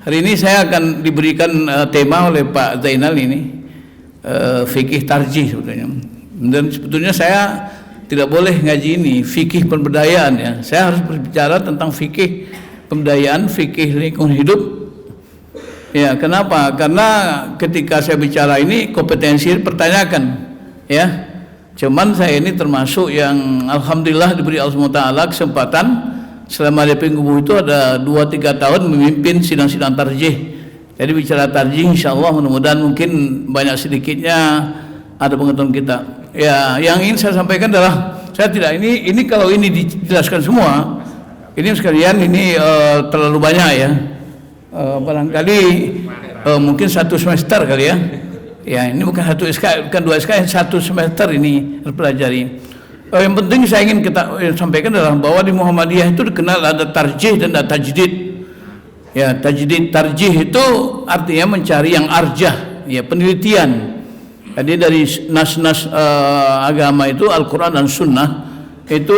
Hari ini saya akan diberikan tema oleh Pak Zainal ini, fikih tarjih sebetulnya. Dan sebetulnya saya tidak boleh ngaji ini fikih pemberdayaan ya. Saya harus berbicara tentang fikih pemberdayaan, fikih lingkungan hidup. Ya, kenapa? Karena ketika saya bicara ini kompetensi dipertanyakan, ya. Cuman saya ini termasuk yang alhamdulillah diberi Allah SWT kesempatan selama di Pengkubuh itu ada 2-3 tahun memimpin sidang-sidang tarjih. Jadi bicara tarjih insyaallah mudah-mudahan mungkin banyak sedikitnya ada pengetahuan kita. Ya, yang ingin saya sampaikan adalah saya tidak ini kalau ini dijelaskan semua, ini sekalian ini terlalu banyak ya. Barangkali mungkin 1 semester kali ya. Ya, ini bukan 1 SK, bukan 2 SK, 1 semester ini harus pelajari. Yang penting saya ingin kita sampaikan adalah bahwa di Muhammadiyah itu dikenal ada tarjih dan ada tajdid. Ya, tajdid tarjih itu artinya mencari yang arjah, ya penelitian. Jadi dari nas-nas agama itu Al-Quran dan Sunnah itu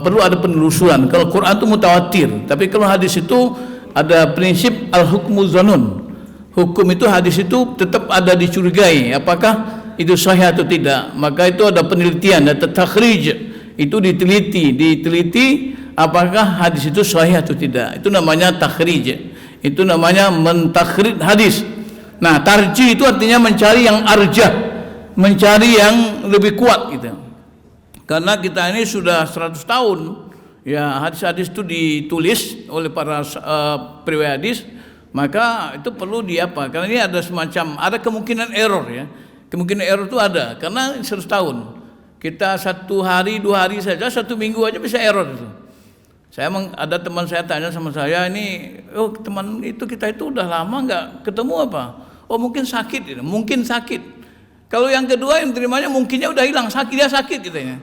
perlu ada penelusuran. Kalau Quran itu mutawatir, tapi kalau hadis itu ada prinsip al-hukmu dzanun. Hukum itu hadis itu tetap ada dicurigai apakah itu sahih atau tidak. Maka itu ada penelitian, ada takhrij, itu diteliti apakah hadis itu sahih atau tidak. Itu namanya takhrij, itu namanya mentakhrij hadis. Nah, tarjih itu artinya mencari yang arjah, mencari yang lebih kuat gitu. Karena kita ini sudah 100 tahun ya hadis-hadis itu ditulis oleh para periwayat hadis, maka itu perlu diapa? Karena ini ada semacam ada kemungkinan error ya. Kemungkinan error itu ada karena 100 tahun. Kita 1 hari 2 hari saja, 1 minggu aja bisa error itu. Ada teman saya tanya sama saya ini, oh teman itu kita itu udah lama nggak ketemu apa? Oh mungkin sakit, mungkin sakit. Kalau yang kedua yang terimanya mungkinnya udah hilang, dia sakit katanya.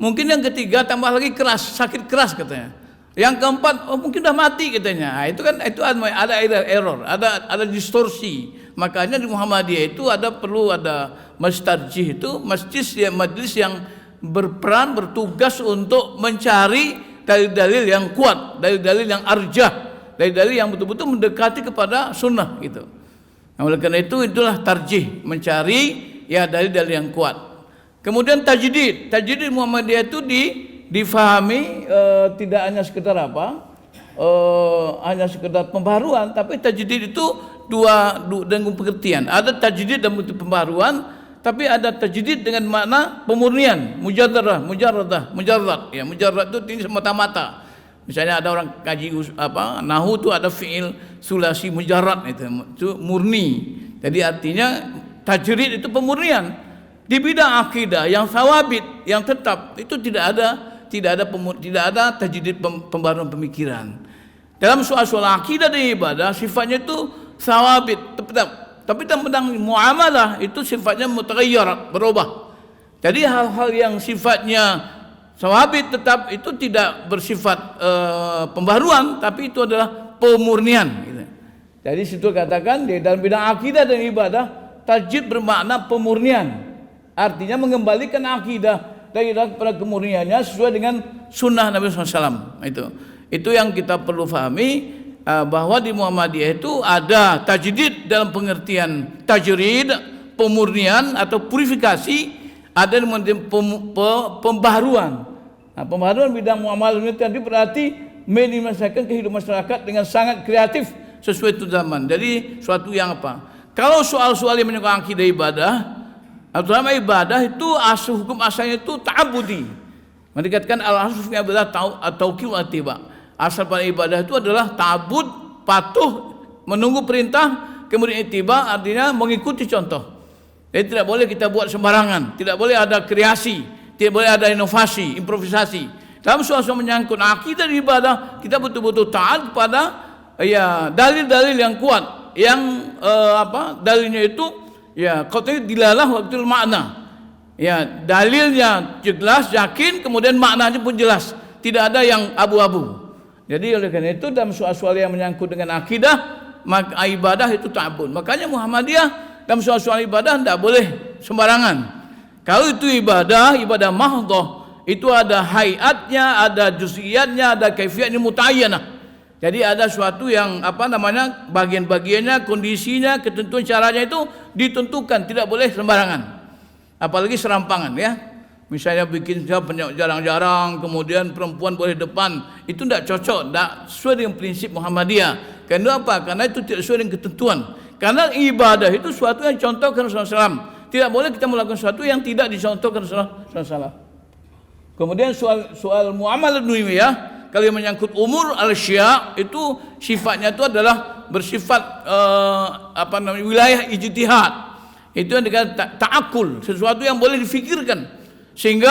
Mungkin yang ketiga tambah lagi keras, sakit keras katanya. Yang keempat, oh mungkin udah mati katanya. Nah, itu kan itu ada error, ada distorsi. Makanya di Muhammadiyah itu perlu ada masjid tarjih, itu majelis yang berperan bertugas untuk mencari dalil-dalil yang kuat, dalil-dalil yang arjah, dalil-dalil yang betul-betul mendekati kepada sunnah gitu. Nah, oleh karena itulah tarjih, mencari ya dalil-dalil yang kuat. Kemudian tajdid Muhammadiyah itu difahami tidak hanya sekedar hanya sekedar pembaharuan, tapi tajdid itu dua dengan pengertian. Ada tajdid dan pembaharuan, tapi ada tajdid dengan makna pemurnian, mujarrad. Ya, mujarrad itu ini semata-mata. Misalnya ada orang kaji nahwu itu ada fiil sulasi mujarrad itu murni. Jadi artinya tajdid itu pemurnian. Di bidang akidah yang sawabit, yang tetap itu tidak ada tajdid pembaharuan pemikiran. Dalam soal akidah dan ibadah sifatnya itu sawabit tetap. Tapi tentang muamalah itu sifatnya mutaghayyir, berubah. Jadi hal-hal yang sifatnya sawabit tetap itu tidak bersifat pembaharuan, tapi itu adalah pemurnian gitu. Jadi situ katakan di dalam bidang akidah dan ibadah tajdid bermakna pemurnian. Artinya mengembalikan akidah kepada kemurniannya sesuai dengan sunnah Nabi SAW. Itu yang kita perlu pahami, bahwa di Muhammadiyah itu ada tajdid dalam pengertian tajrid, pemurnian atau purifikasi, ada pembaharuan. Nah, pembaharuan bidang muamalah ini tadi berarti mendimensikan kehidupan masyarakat dengan sangat kreatif sesuai itu zaman. Jadi suatu yang kalau soal-soal yang menyangkut akidah ibadah, terutama ibadah itu hukum asalnya itu ta'abudi. Mendekatkan al-asufnya adalah tauqil wa tiba. Asal pada ibadah itu adalah ta'abud, patuh, menunggu perintah, kemudian ittiba artinya mengikuti contoh. Jadi tidak boleh kita buat sembarangan, tidak boleh ada kreasi, tidak boleh ada inovasi, improvisasi. Dalam soal-soal menyangkut akidah dan ibadah, kita betul-betul taat kepada ya dalil-dalil yang kuat, yang dalilnya itu ya qat'i dilalah waktul makna. Ya, dalilnya jelas, yakin, kemudian maknanya pun jelas. Tidak ada yang abu-abu. Jadi oleh karena itu dalam soal-soal yang menyangkut dengan akidah, maka ibadah itu ta'abbud. Makanya Muhammadiyah dalam soal-soal ibadah tidak boleh sembarangan. Kalau itu ibadah mahdhah, itu ada hayatnya, ada juz'iyatnya, ada kaifiyatnya muta'ayyanah. Jadi ada suatu yang bagian-bagiannya, kondisinya, ketentuan caranya itu ditentukan, tidak boleh sembarangan. Apalagi serampangan ya. Misalnya bikin jarang-jarang, kemudian perempuan boleh depan, itu tidak cocok, tidak sesuai dengan prinsip Muhammadiyah. Karena apa? Karena itu tidak sesuai dengan ketentuan. Karena ibadah itu suatu yang contohkan Rasulullah SAW. Tidak boleh kita melakukan sesuatu yang tidak dicontohkan Rasulullah SAW. Kemudian soal muamalah dunia, kalau yang menyangkut umur al-sya' itu sifatnya itu adalah bersifat wilayah ijtihad. Itu yang dikatakan ta'akul, sesuatu yang boleh difikirkan. Sehingga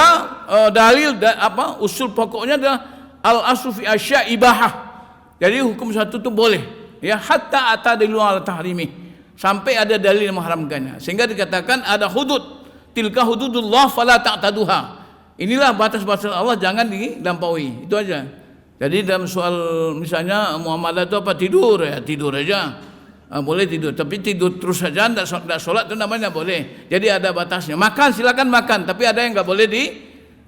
usul pokoknya adalah al-aslu fi asya' ibahah. Jadi hukum satu itu boleh, ya, hatta atadilu ala tahrimi, sampai ada dalil yang mengharamkannya. Sehingga dikatakan ada hudud, tilka hududullah fala ta'taduha. Inilah batas-batas Allah, jangan dilampaui. Itu aja. Jadi dalam soal misalnya muamalah itu tidur, ya tidur aja, boleh tidur. Tapi tidur terus saja, tidak sholat itu namanya boleh. Jadi ada batasnya. Makan silakan makan, tapi ada yang nggak boleh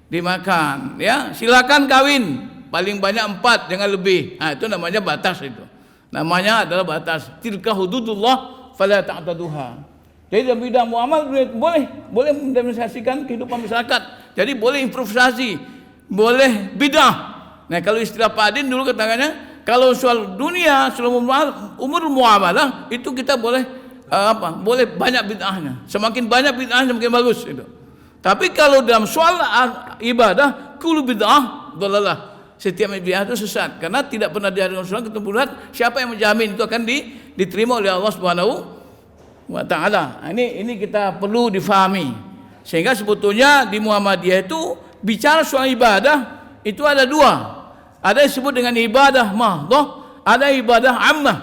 dimakan. Ya silakan kawin, paling banyak 4, jangan lebih. Nah, itu namanya batas itu. Namanya adalah batas. Tilka hududullah fala ta'taduha. Jadi dalam bidang muamalah boleh mendemonstrasikan kehidupan masyarakat. Jadi boleh improvisasi, boleh bid'ah. Nah, kalau istilah Pak Adin dulu katanya, kalau soal dunia, soal umur muamalah itu kita boleh boleh banyak bid'ahnya. Semakin banyak bid'ahnya semakin bagus itu. Tapi kalau dalam soal ibadah, kullu bid'ah dhalalah. Setiap bid'ah itu sesat karena tidak pernah diajarkan Rasulullah ketemu bulat. Siapa yang menjamin itu akan diterima oleh Allah Subhanahu wa taala. Ini kita perlu difahami. Sehingga sebetulnya di Muhammadiyah itu bicara soal ibadah itu ada 2. Ada yang disebut dengan ibadah mahdhah, ada ibadah ammah.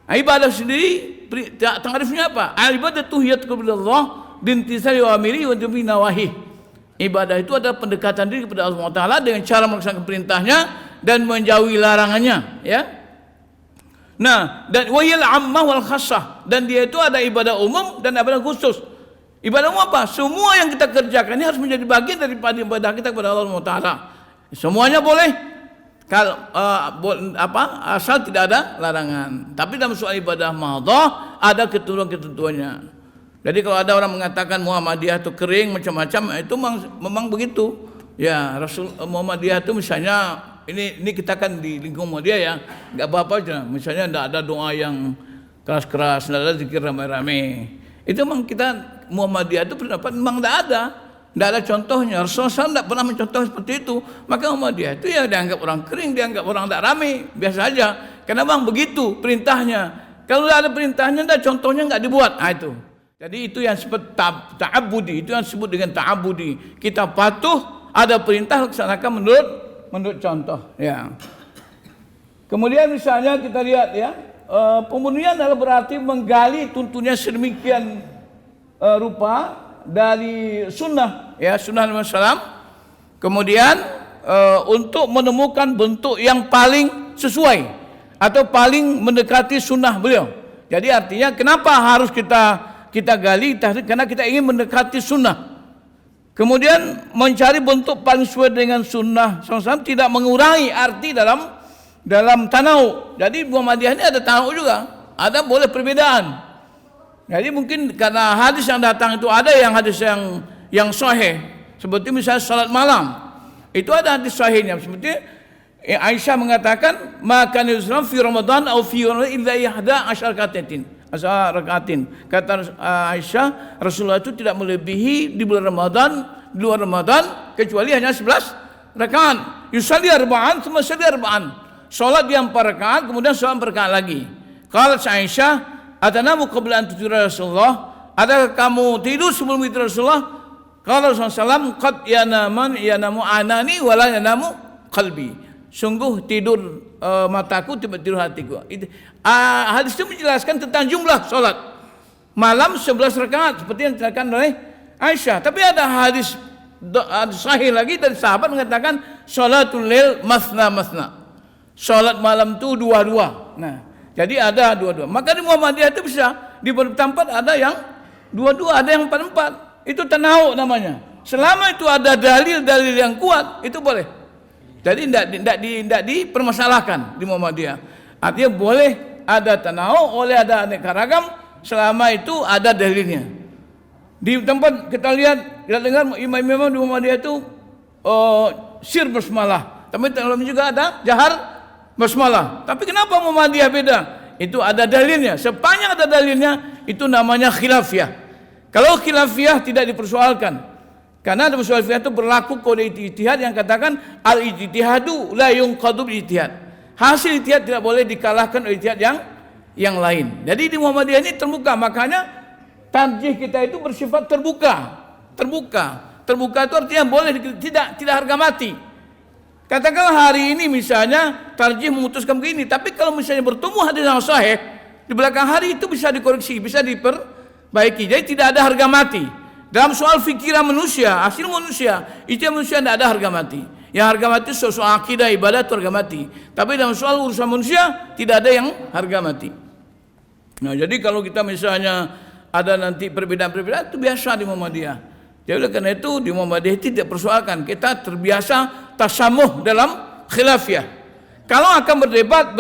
Ibadah sendiri takrifnya apa? Al-ibadatu hiya taqabbalullah bintisari wa amiri wa tubi nawahi. Ibadah itu adalah pendekatan diri kepada Allah Taala dengan cara melaksanakan perintahnya dan menjauhi larangannya, ya. Nah, dan wayal ammah wal khassah, dan dia itu ada ibadah umum dan ibadah khusus. Ibadah umum apa? Semua yang kita kerjakan ini harus menjadi bagian daripada ibadah kita kepada Allah Taala. Semuanya boleh kalau asal tidak ada larangan. Tapi dalam soal ibadah mahdhah ada ketentuan-ketentuannya. Jadi kalau ada orang mengatakan Muhammadiyah itu kering macam-macam, itu memang begitu. Ya, Rasul Muhammadiyah itu misalnya ini kita kan di lingkungan Muhammadiyah ya, enggak apa-apa aja. Misalnya enggak ada doa yang keras-keras, enggak ada zikir rame-rame. Itu memang kita Muhammadiyah itu pendapat memang enggak ada. Tidak ada contohnya. Rasulullah SAW tidak pernah mencontoh seperti itu. Maka Muhammadiyah itu ya dianggap orang kering, dianggap orang tidak ramai, biasa aja. Karena bang begitu perintahnya. Kalau tidak ada perintahnya, tidak contohnya nggak dibuat. Nah itu. Jadi itu yang disebut ta'abudi. Itu yang disebut dengan ta'abudi. Kita patuh, ada perintah laksanakan menurut contoh. Ya. Kemudian misalnya kita lihat ya, pemurnian adalah berarti menggali tuntunnya sedemikian rupa dari sunnah, ya sunnah Nabi SAW. Kemudian untuk menemukan bentuk yang paling sesuai atau paling mendekati sunnah beliau. Jadi artinya kenapa harus kita gali karena kita ingin mendekati sunnah. Kemudian mencari bentuk paling sesuai dengan sunnah SAW, tidak mengurangi arti dalam tanau. Jadi Muhammadiyah ini ada tanau juga, ada boleh perbedaan. Jadi mungkin karena hadis yang datang itu ada yang hadis yang sahih, seperti misalnya salat malam itu ada hadis sahihnya. Seperti Aisyah mengatakan maka Islam fi Ramadan atau fi illa ihda asyar rakatin. Kata Aisyah, Rasulullah itu tidak melebihi di bulan Ramadan, di luar Ramadan kecuali hanya 11 rakaat. Yusalli arba'an, tsumma yusalli arba'an. Salat dia 4 rakaat, kemudian salat 4 rakaat lagi. Qalat Aisyah, atanamu qabla an tudira Rasulullah, adakah kamu tidur sebelum itu Rasulullah? Kalau Rasulullah qad yanamu anani wala yanamu qalbi. Sungguh tidur mataku, tidur hatiku. Hadis itu menjelaskan tentang jumlah salat malam 11 rakaat seperti yang dikatakan oleh Aisyah. Tapi ada hadis sahih lagi dari sahabat mengatakan salatul lail masna. Salat malam itu 2-2. Nah, jadi ada 2-2. Maka di Muhammadiyah itu bisa di tempat ada yang 2-2, ada yang 4-4. Itu tanau namanya. Selama itu ada dalil-dalil yang kuat, itu boleh. Jadi tidak dipermasalahkan di Muhammadiyah. Artinya boleh ada tanau, boleh ada aneka ragam selama itu ada dalilnya. Di tempat kita dengar imam-imam di Muhammadiyah itu sir basmalah. Tapi dalam juga ada jahar basmalah. Tapi kenapa Muhammadiyah beda? Itu ada dalilnya. Sepanjang ada dalilnya itu namanya khilafiyah. Kalau khilafiyah tidak dipersoalkan. Karena dalam soal khilafiyah itu berlaku kode ijtihad yang katakan al-ijtihadu la yunqadu bil-ijtihad. Hasil ijtihad tidak boleh dikalahkan oleh ijtihad yang lain. Jadi di Muhammadiyah ini terbuka, makanya tarjih kita itu bersifat terbuka. Terbuka itu artinya boleh tidak harga mati. Katakanlah hari ini misalnya tarjih memutuskan begini, tapi kalau misalnya bertemu hadis yang sahih di belakang hari itu bisa dikoreksi, bisa diperbaiki. Jadi tidak ada harga mati. Dalam soal fikiran manusia, hasil manusia, itu manusia tidak ada harga mati. Yang harga mati soal akidah ibadah itu harga mati. Tapi dalam soal urusan manusia tidak ada yang harga mati. Nah, jadi kalau kita misalnya ada nanti perbedaan-perbedaan itu biasa di Muhammadiyah. Jadi oleh karena itu di Muhammadiyah tidak persoalkan. Kita terbiasa tasamuh dalam khilafiyah. Kalau akan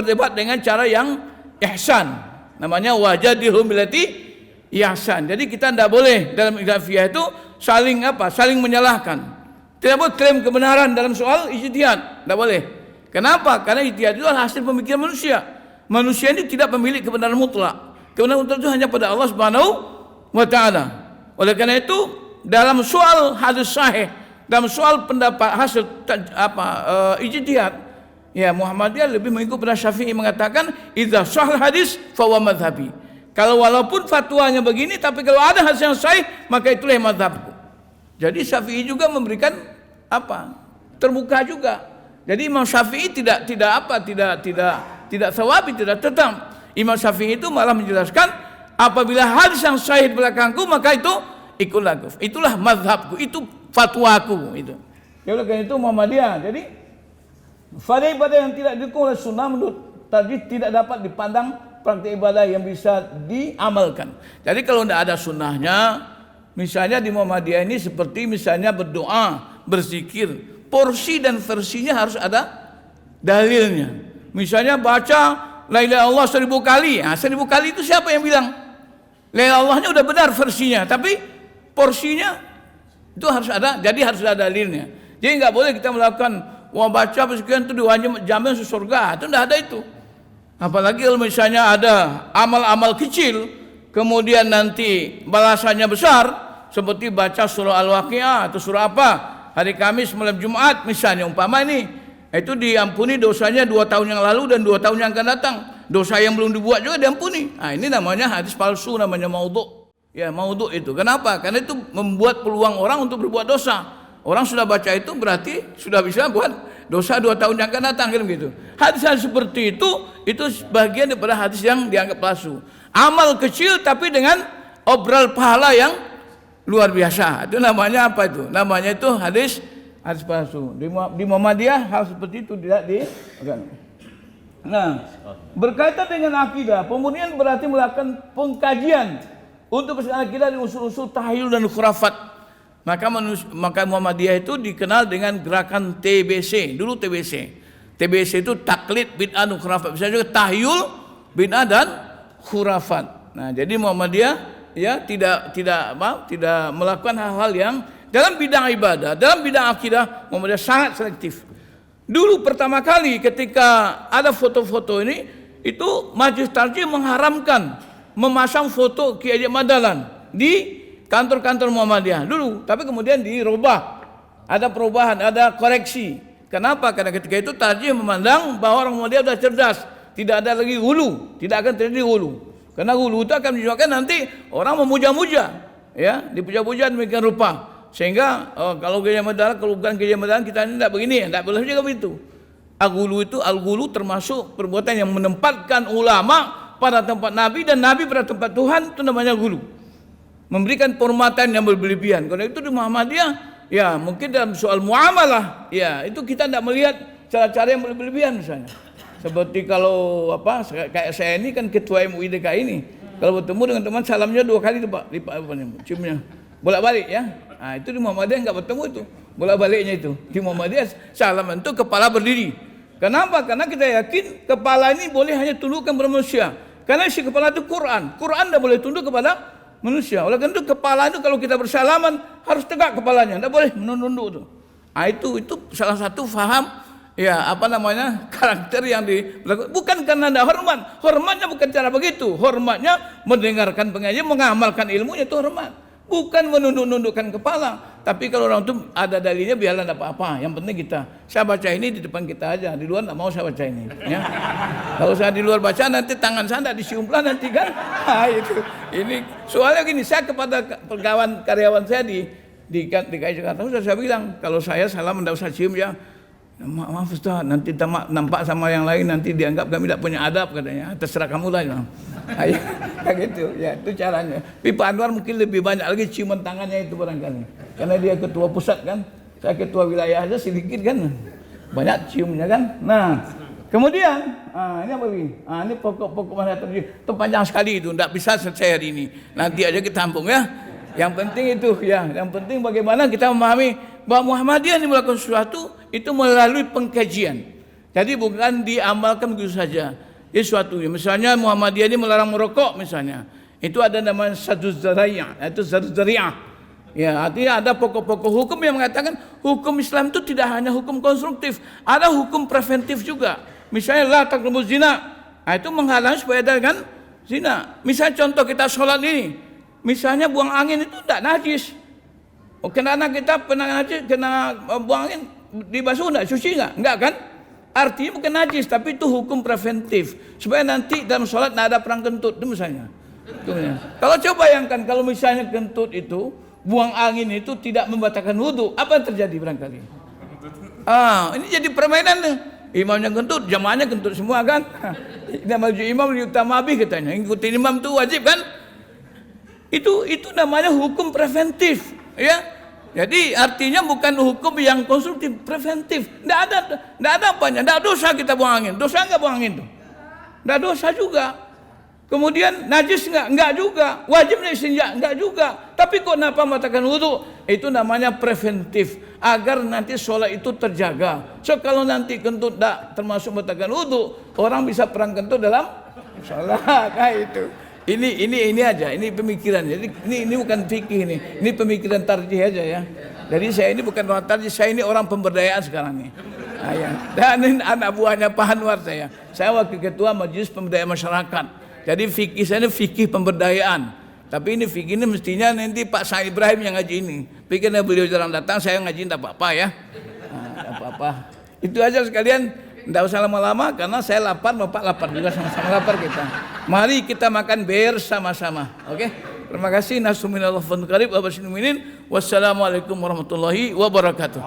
berdebat dengan cara yang ihsan. Namanya wajadilhum billati ihsan. Jadi kita tidak boleh dalam khilafiyah itu saling menyalahkan. Tidak boleh klaim kebenaran dalam soal ijtihad. Tidak boleh. Kenapa? Karena ijtihad itu adalah hasil pemikiran manusia. Manusia ini tidak memiliki kebenaran mutlak. Kebenaran mutlak itu hanya pada Allah Subhanahu wa taala. Oleh karena itu dalam soal hadis sahih, dalam soal pendapat hasil ijtihad, ya Muhammadiyah lebih mengikut pada Syafi'i mengatakan idza sahal hadis fa huwa madhhabi. Kalau walaupun fatwanya begini, tapi kalau ada hadis yang sahih, maka itulah mazhabku. Jadi Syafi'i juga memberikan terbuka juga. Jadi Imam Syafi'i tidak sawabi, tidak tetap. Imam Syafi'i itu malah menjelaskan apabila hadis yang sahih di belakangku, maka itu ikutlah. Itulah mazhabku, itu fatwaku itu. Ya oleh karena itu Muhammadiyah. Jadi ibadah yang tidak didukung oleh sunnah menurut tadi tidak dapat dipandang praktik ibadah yang bisa diamalkan. Jadi kalau tidak ada sunnahnya, misalnya di Muhammadiyah ini seperti misalnya berdoa, berzikir, porsi dan versinya harus ada dalilnya. Misalnya baca la ilaha illallah 1000 kali. 1000 kali itu siapa yang bilang? La ilaha illallahnya udah benar versinya, tapi porsinya itu harus ada, jadi harus ada dalilnya. Jadi nggak boleh kita melakukan baca sekian itu jamin surga, itu tidak ada itu. Apalagi kalau misalnya ada amal-amal kecil, kemudian nanti balasannya besar, seperti baca surah Al-Waqiah atau surah apa hari Kamis malam Jumat misalnya umpama ini, itu diampuni dosanya 2 tahun yang lalu dan 2 tahun yang akan datang. Dosa yang belum dibuat juga diampuni. Nah, ini namanya hadis palsu, namanya maudhu'. Ya, maudhu' itu. Kenapa? Karena itu membuat peluang orang untuk berbuat dosa. Orang sudah baca itu berarti sudah bisa buat dosa 2 tahun yang akan datang, gitu. Hadis seperti itu bagian daripada hadis yang dianggap palsu. Amal kecil tapi dengan obral pahala yang luar biasa. Itu namanya apa itu? Namanya itu hadis palsu. Di Muhammadiyah hal seperti itu tidak dilakukan. Nah, berkaitan dengan akidah, pemurnian berarti melakukan pengkajian untuk kesalahan akidah di usul-usul tahyul dan khurafat. Maka Muhammadiyah itu dikenal dengan gerakan TBC. Dulu TBC. TBC itu taklid, bid'ah dan khurafat. Bisa juga tahyul, bid'ah dan khurafat. Nah, jadi Muhammadiyah ya tidak melakukan hal-hal yang dalam bidang ibadah, dalam bidang akidah Muhammadiyah sangat selektif. Dulu pertama kali ketika ada foto-foto ini, itu Majelis Tarjih mengharamkan memasang foto Kiai Haji Ahmad Dahlan di kantor-kantor Muhammadiyah dulu, tapi kemudian dirubah. Ada perubahan, ada koreksi. Kenapa? Karena ketika itu Tarjih memandang bahwa orang Muhammadiyah sudah cerdas, tidak ada lagi hulu, tidak akan terjadi hulu. Karena hulu itu akan menyebabkan nanti orang memuja-muja, ya, dipuja-puja demikian rupa. Sehingga kalau Kiai Ahmad Dahlan, kalau bukan Kiai Ahmad Dahlan kita ini tidak begini, tidak boleh juga begitu. Al-ghulu termasuk perbuatan yang menempatkan ulama pada tempat Nabi dan Nabi pada tempat Tuhan, itu namanya ghulu. Memberikan penghormatan yang berlebihan. Kalau itu di Muhammadiyah, ya mungkin dalam soal muamalah, ya itu kita tidak melihat cara-cara yang berlebihan misalnya. Seperti kalau kayak saya ini kan ketua MUI DKI ini, kalau bertemu dengan teman salamnya 2 kali Pak, ciumnya bolak-balik ya. Nah, itu di Muhammadiyah enggak bertemu itu. bolak-baliknya itu. Di Muhammadiyah salaman itu kepala berdiri. Kenapa? Karena kita yakin kepala ini boleh hanya tundukkan kepada manusia. Karena si kepala itu Quran. Quran tidak boleh tunduk kepada manusia. Oleh karena itu kepala itu kalau kita bersalaman harus tegak kepalanya, tidak boleh menunduk itu. Ah, itu salah satu faham ya apa namanya karakter yang bukan karena ada hormat. Hormatnya bukan cara begitu. Hormatnya mendengarkan pengajian, mengamalkan ilmunya itu hormat. Bukan menunduk-nundukkan kepala. Tapi kalau orang itu ada dalilnya biarlah tidak apa-apa. Yang penting saya baca ini di depan kita aja. Di luar tidak mau saya baca ini. Ya. Kalau saya di luar baca nanti tangan saya tidak disiumplah nanti kan. Nah, itu. Ini soalnya gini, saya kepada kawan karyawan saya di DKI Jakarta saya bilang kalau saya salah tidak usah cium ya. Maaf Ustaz, nanti nampak sama yang lain nanti dianggap kami tidak punya adab katanya. Terserah kamu lah. Ya. Kayak gitu, ya itu caranya. Tapi Pak Anwar mungkin lebih banyak lagi ciuman tangannya itu barangkali. Karena dia ketua pusat kan, saya ketua wilayah aja sedikit kan. Banyak ciumnya kan. Nah, kemudian, ini apa lagi? Ini pokok-pokok masalah terjadi. Itu panjang sekali itu, tidak bisa selesai hari ini. Nanti aja kita tampung ya. Yang penting itu ya, yang penting bagaimana kita memahami bahwa Muhammadiyah ini melakukan sesuatu itu melalui pengkajian. Jadi bukan diamalkan begitu saja. Itu suatu, misalnya Muhammadiyah ini melarang merokok misalnya. Itu ada namanya saduz dzari'ah, itu saduz dzari'ah. Ya, artinya ada pokok-pokok hukum yang mengatakan hukum Islam itu tidak hanya hukum konstruktif, ada hukum preventif juga. Misalnya la taqrabuz zina. Nah, itu menghalangi supaya ada kan zina. Misalnya contoh kita sholat ini, misalnya buang angin itu tidak najis. Kena anak kita pernah najis, kena buang angin dibasuh enggak, suci enggak kan? Artinya bukan najis, tapi itu hukum preventif supaya nanti dalam sholat tidak ada perang kentut itu misalnya. Kalau coba bayangkan kalau misalnya kentut itu buang angin itu tidak membatalkan wudhu, apa yang terjadi barangkali? Ini jadi permainan nih. Imamnya kentut, jamaahnya kentut semua kan? Ini maju imam utama habis katanya. Ikutin imam itu wajib kan? Itu namanya hukum preventif, ya. Jadi artinya bukan hukum yang konstruktif, preventif. Tidak ada apanya. Tidak dosa kita buang angin. Dosa enggak buang angin itu? Tidak dosa juga. Kemudian najis enggak juga. Wajib istinja enggak juga. Tapi kok kenapa mengatakan wudu? Itu namanya preventif agar nanti sholat itu terjaga. So kalau nanti kentut tidak termasuk mengatakan wudu, orang bisa perang kentut dalam sholat. Kayak itu. Ini aja, ini pemikiran. Jadi ini bukan fikih ini pemikiran tarjih aja ya. Jadi saya ini bukan orang tarjih, saya ini orang pemberdayaan sekarang nih. Dan ini anak buahnya Pak Anwar saya. Saya wakil ketua Majelis Pemberdayaan Masyarakat. Jadi fikih saya ini fikih pemberdayaan. Tapi ini fikih ini mestinya nanti Pak Said Ibrahim yang ngaji ini. Pikirnya beliau jarang datang, saya ngaji tidak apa-apa ya. Tidak apa-apa. Itu aja sekalian. Tidak usah lama-lama karena saya lapar, Bapak lapar juga, sama-sama lapar kita. Mari kita makan bersama-sama. Oke? Terima kasih. Wassalamualaikum warahmatullahi wabarakatuh.